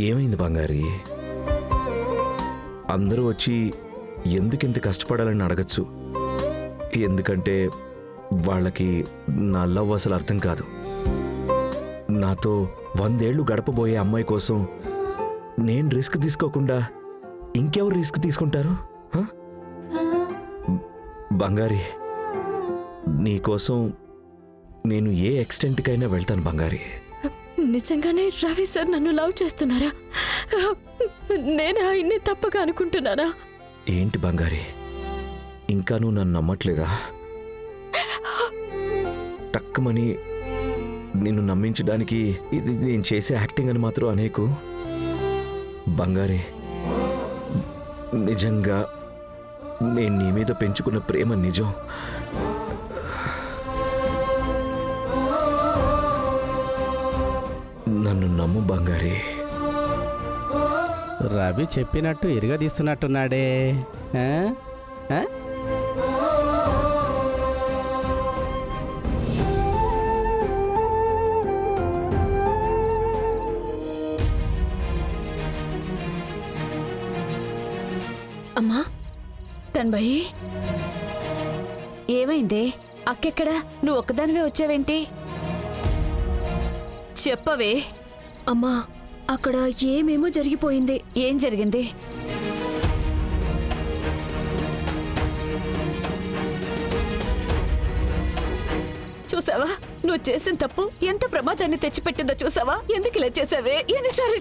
ఏమైంది బంగారి? అందరూ వచ్చి ఎందుకింత కష్టపడాలని అడగచ్చు. ఎందుకంటే వాళ్ళకి నా లవ్ అసలు అర్థం కాదు. నాతో 100 ఏళ్ళు గడపబోయే అమ్మాయి కోసం నేను రిస్క్ తీసుకోకుండా ఇంకెవరు రిస్క్ తీసుకుంటారు? బంగారి, నీకోసం నేను ఏ ఎక్స్టెంట్కైనా వెళ్తాను బంగారి. నిజంగానే రవి సార్ నన్ను లవ్ చేస్తున్నారా? నేను ఆయన్ని తప్పగా అనుకుంటున్నానా? ఏంటి బంగారి, ఇంకా నువ్వు నన్ను నమ్మట్లేదా? టక్కుమని నిన్ను నమ్మించడానికి ఇది నేను చేసే యాక్టింగ్ అని మాత్రం అనేకు. బంగారి, నిజంగా నేను నీ మీద పెంచుకున్న ప్రేమ నిజం. నన్ను నమ్ము బంగారి. రవి చెప్పినట్టు ఇరగదీస్తున్నట్టున్నాడే. అమ్మా తన్మయి, ఏమైందే? అక్కెక్కడా? నువ్వు ఒక్కదానివే వచ్చావేంటి? చెప్పవే. అమ్మా, అక్కడ ఏమేమో జరిగిపోయింది. ఏం జరిగింది? చూసావా, నువ్వు చేసిన తప్పు ఎంత ప్రమాదాన్ని తెచ్చిపెట్టిందో చూసావా? ఎందుకు ఇలా చేసావే? ఎన్నిసార్లు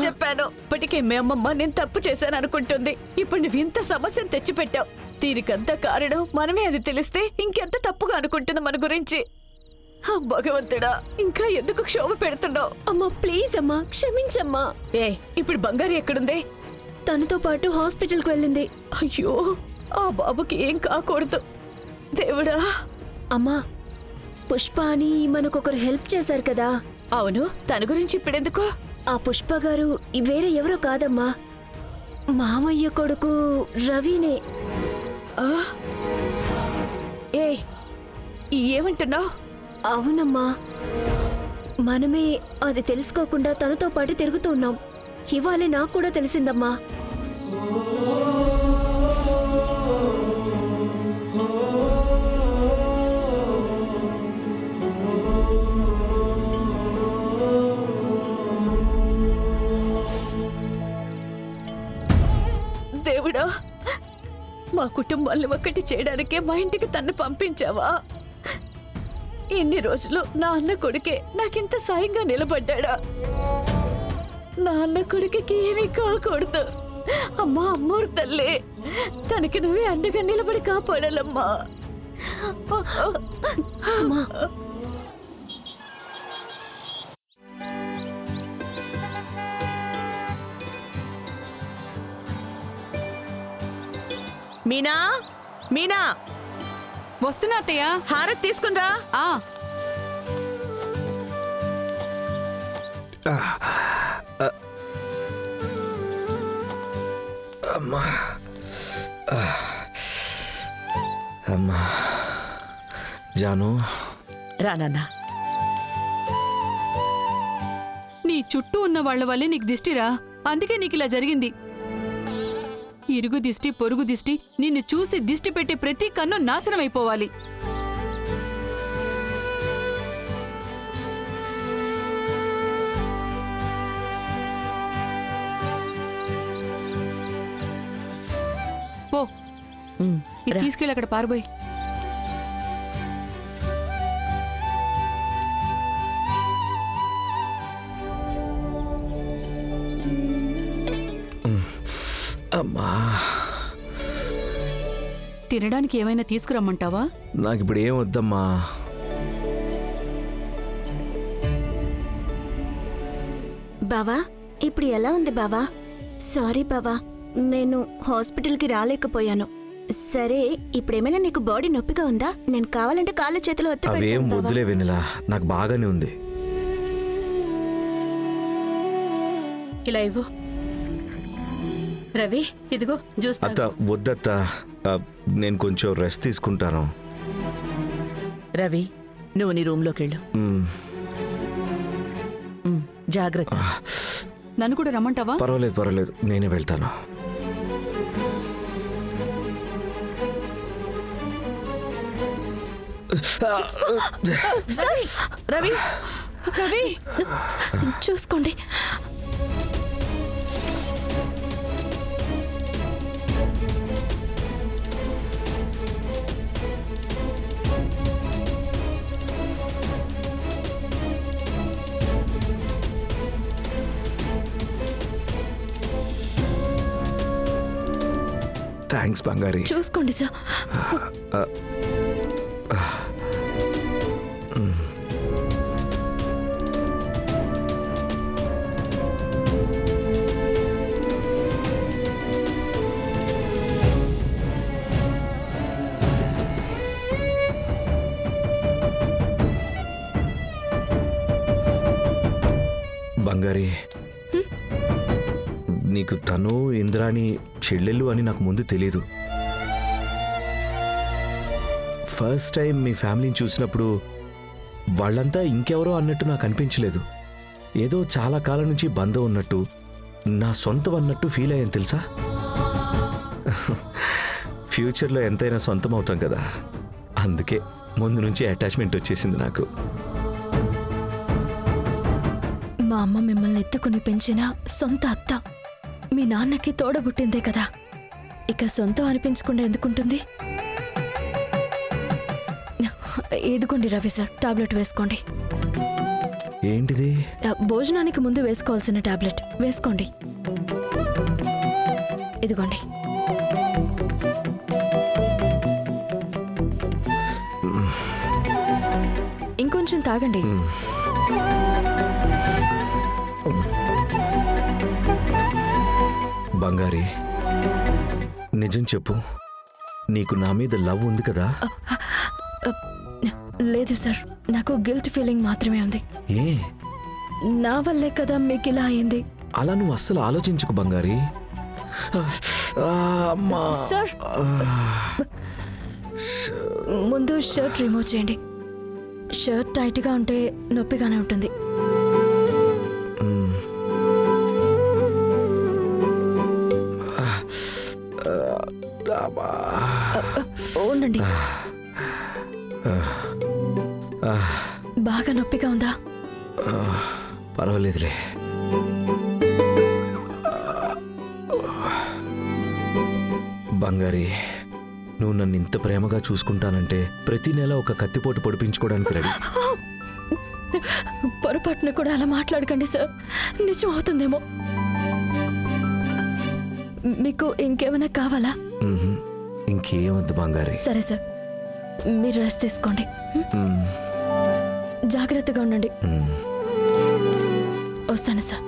చెప్పాను. ఇప్పటికే మీ అమ్మమ్మ నేను తప్పు చేశాను అనుకుంటుంది. ఇప్పుడు నువ్వు ఇంత సమస్యను తెచ్చిపెట్టావు. దీనికంతా కారణం మనమే అని తెలిస్తే ఇంకెంత తప్పుగా అనుకుంటుంది మన గురించి. భగవంతుడా, ఇంకా ఎందుకు క్షోభ పెడుతున్నావు? అమ్మా ప్లీజ్ అమ్మా, క్షమించమ్మా. ఇప్పుడు బంగారు ఎక్కడుంది? తనతో పాటు హాస్పిటల్కి వెళ్ళింది. అయ్యో, ఆ బాబుకి ఏం కాకూడదు దేవుడా. అమ్మా, పుష్ప అని మనకొకరు హెల్ప్ చేశారు కదా. అవును, తన గురించి ఇప్పుడెందుకు? ఆ పుష్ప గారు వేరే ఎవరో కాదమ్మా, మామయ్య కొడుకు రవినే. ఏమంటున్నావు? అవునమ్మా, మనమే అది తెలుసుకోకుండా తనతో పాటు తిరుగుతున్నాం. ఇవాళ నాకు కూడా తెలిసిందమ్మా. దేవుడా, మా కుటుంబాన్ని ఒక్కటి చేయడానికే మా ఇంటికి తన్ను పంపించావా? ఇన్ని రోజులు నా అన్న కొడుకే నాకింత సాయంగా నిలబడ్డా. నా అన్న కొడుకుకి ఏమీ కాకూడదు. అమ్మా, అమ్మోరు తల్లి, తనకి నువ్వే అండగా నిలబడి కాపాడాలమ్మా. మీనా, మీనా, వస్తున్నా అత్తయ్య. హారతి తీసుకునిరా. అమ్మా, అమ్మా, జాను రానన్నా. నీ చుట్టూ ఉన్న వాళ్ల వల్లే నీకు దిష్టిరా, అందుకే నీకు ఇలా జరిగింది. ఇరుగు దిష్టి, పొరుగు దిష్టి, నిన్ను చూసి దిష్టి పెట్టే ప్రతి కన్ను నాశనం అయిపోవాలి. పో, ఇది తీసుకెళ్ళి అక్కడ పారిపోయి. అమ్మా, తినడానికి ఏమైనా తీసుకురమ్మంటావా? నాకిప్పుడు ఏం వద్దమ్మా. బావా, ఇప్పుడు ఎలా ఉంది బావా? సారీ బావా, నేను హాస్పిటల్కి రాలేకపోయాను. సరే, ఇప్పుడేమైనా నీకు బాడీ నొప్పిగా ఉందా? నేను కావాలంటే కాళ్ళ చేతిలో అవేం వద్దులే వెన్నెలా, నాకు బాగానే ఉంది. ఇలా ఇవ్వు. రవి, ఇదిగో జ్యూస్. అత్త వద్దత్త, నేను కొంచెం రెస్ట్ తీసుకుంటాను. రవి, నువ్వు నీ రూమ్లోకి వెళ్ళు. జాగ్రత్త. నన్ను కూడా రమ్మంటావా? పర్వాలేదు పర్వాలేదు, నేనే వెళ్తాను. రవి రవి, చూసుకోండి. థ్యాంక్స్ బంగారి. చూసుకోండి సార్. బంగారి, నీకు తను ఇంద్రాణి చెల్లెళ్ళు అని నాకు ముందు తెలీదు. ఫస్ట్ టైం మీ ఫ్యామిలీని చూసినప్పుడు వాళ్ళంతా ఇంకెవరో అన్నట్టు నాకు అనిపించలేదు. ఏదో చాలా కాలం నుంచి బంధం ఉన్నట్టు, నా సొంతం అన్నట్టు ఫీల్ అయ్యాను తెలుసా. ఫ్యూచర్లో ఎంతైనా సొంతం అవుతాం కదా, అందుకే ముందు నుంచి అటాచ్మెంట్ వచ్చేసింది నాకు. మా అమ్మ మిమ్మల్ని ఎత్తుకుని పెంచిన సొంత అత్త మీ నాన్నకి తోడబుట్టిందే కదా, ఇక సొంతం అనిపించకుండా ఎందుకుంటుంది? ఇదిగోండి రవి సార్, టాబ్లెట్ వేసుకోండి. ఏంటిది? భోజనానికి ముందు వేసుకోవాల్సిన టాబ్లెట్ వేసుకోండి. ఇదిగోండి. ఇంకొంచెం తాగండి. బంగారి, నిజం చెప్పు, నీకు నా మీద లవ్ ఉంది కదా? లేదు సార్, నాకు గిల్ట్ ఫీలింగ్ మాత్రమే ఉంది. ఏ? నా వల్లే కదా మీకు ఇలా అయింది. అలా నువ్వు అస్సలు ఆలోచించుకు బంగారి. అమ్మా. సార్, ముందు షర్ట్ రిమూవ్ చేయండి. షర్ట్ టైట్గా ఉంటే నొప్పిగానే ఉంటుంది. ఉండండి. బాగా నొప్పిగా ఉందా? పర్వాలేదులే. బంగారి, నువ్వు నన్ను ఇంత ప్రేమగా చూసుకుంటానంటే ప్రతి నెల ఒక కత్తిపోటు పొడిపించుకోవడానికి రెడీ. పొరపాటున కూడా అలా మాట్లాడకండి సార్, నిజం అవుతుందేమో. మీకు ఇంకేమైనా కావాలా? ఇంకేమద్దు బంగారి. సరే సార్, మీరు రెస్ట్ తీసుకోండి. జాగ్రత్తగా ఉండండి. వస్తాను సార్.